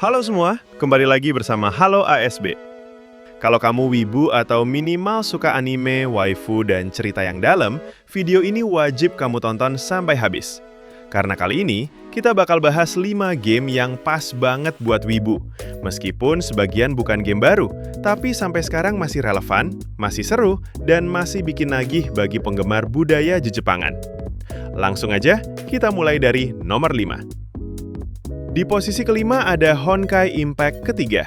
Halo semua, kembali lagi bersama Halo ASB. Kalau kamu wibu atau minimal suka anime, waifu, dan cerita yang dalam, video ini wajib kamu tonton sampai habis. Karena kali ini, kita bakal bahas 5 game yang pas banget buat wibu. Meskipun sebagian bukan game baru, tapi sampai sekarang masih relevan, masih seru, dan masih bikin nagih bagi penggemar budaya Jejepangan. Langsung aja, kita mulai dari nomor 5. Di posisi kelima ada Honkai Impact ketiga.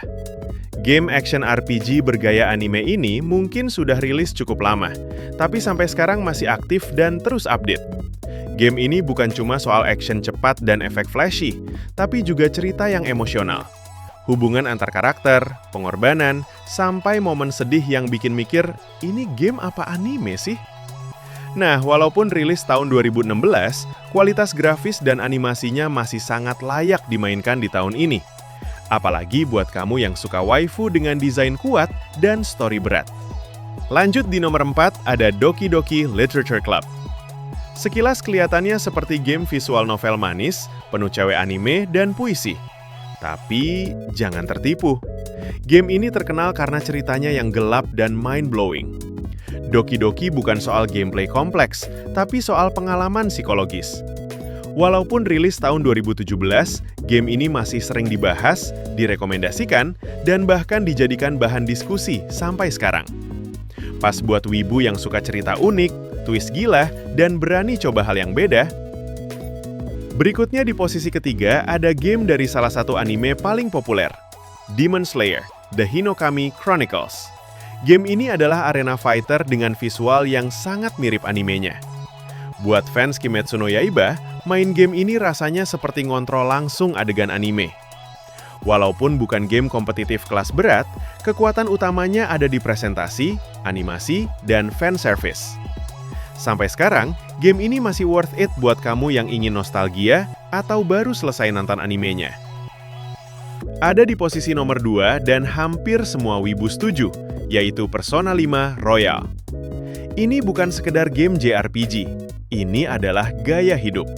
Game action RPG bergaya anime ini mungkin sudah rilis cukup lama, tapi sampai sekarang masih aktif dan terus update. Game ini bukan cuma soal action cepat dan efek flashy, tapi juga cerita yang emosional. Hubungan antar karakter, pengorbanan, sampai momen sedih yang bikin mikir, ini game apa anime sih? Nah, walaupun rilis tahun 2016, kualitas grafis dan animasinya masih sangat layak dimainkan di tahun ini. Apalagi buat kamu yang suka waifu dengan desain kuat dan story berat. Lanjut di nomor 4 ada Doki Doki Literature Club. Sekilas kelihatannya seperti game visual novel manis, penuh cewek anime dan puisi. Tapi jangan tertipu. Game ini terkenal karena ceritanya yang gelap dan mind-blowing. Doki Doki bukan soal gameplay kompleks, tapi soal pengalaman psikologis. Walaupun rilis tahun 2017, game ini masih sering dibahas, direkomendasikan, dan bahkan dijadikan bahan diskusi sampai sekarang. Pas buat wibu yang suka cerita unik, twist gila, dan berani coba hal yang beda. Berikutnya di posisi ketiga ada game dari salah satu anime paling populer, Demon Slayer: The Hinokami Chronicles. Game ini adalah arena fighter dengan visual yang sangat mirip animenya. Buat fans Kimetsu no Yaiba, main game ini rasanya seperti ngontrol langsung adegan anime. Walaupun bukan game kompetitif kelas berat, kekuatan utamanya ada di presentasi, animasi, dan fan service. Sampai sekarang, game ini masih worth it buat kamu yang ingin nostalgia atau baru selesai nonton animenya. Ada di posisi nomor 2 dan hampir semua wibu setuju, yaitu Persona 5 Royal. Ini bukan sekedar game JRPG, ini adalah gaya hidup.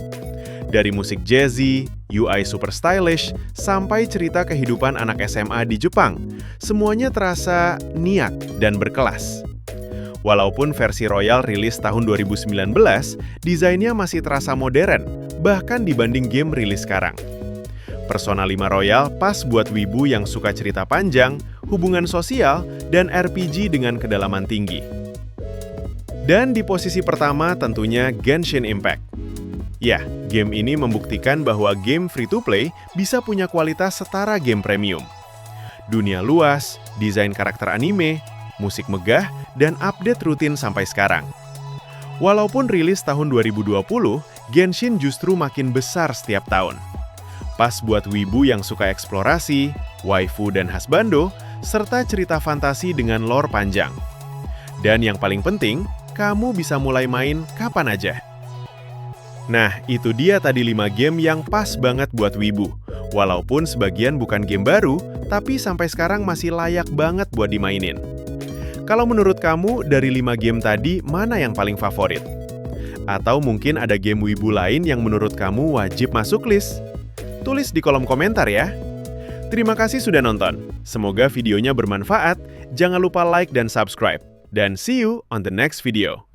Dari musik jazzy, UI super stylish, sampai cerita kehidupan anak SMA di Jepang, semuanya terasa niat dan berkelas. Walaupun versi Royal rilis tahun 2019, desainnya masih terasa modern, bahkan dibanding game rilis sekarang. Persona 5 Royal pas buat wibu yang suka cerita panjang, hubungan sosial, dan RPG dengan kedalaman tinggi. Dan di posisi pertama tentunya Genshin Impact. Ya, game ini membuktikan bahwa game free-to-play bisa punya kualitas setara game premium. Dunia luas, desain karakter anime, musik megah, dan update rutin sampai sekarang. Walaupun rilis tahun 2020, Genshin justru makin besar setiap tahun. Pas buat wibu yang suka eksplorasi, waifu dan husbando, serta cerita fantasi dengan lore panjang. Dan yang paling penting, kamu bisa mulai main kapan aja. Nah, itu dia tadi 5 game yang pas banget buat wibu. Walaupun sebagian bukan game baru, tapi sampai sekarang masih layak banget buat dimainin. Kalau menurut kamu, dari 5 game tadi, mana yang paling favorit? Atau mungkin ada game wibu lain yang menurut kamu wajib masuk list? Tulis di kolom komentar ya. Terima kasih sudah nonton. Semoga videonya bermanfaat. Jangan lupa like dan subscribe. Dan see you on the next video.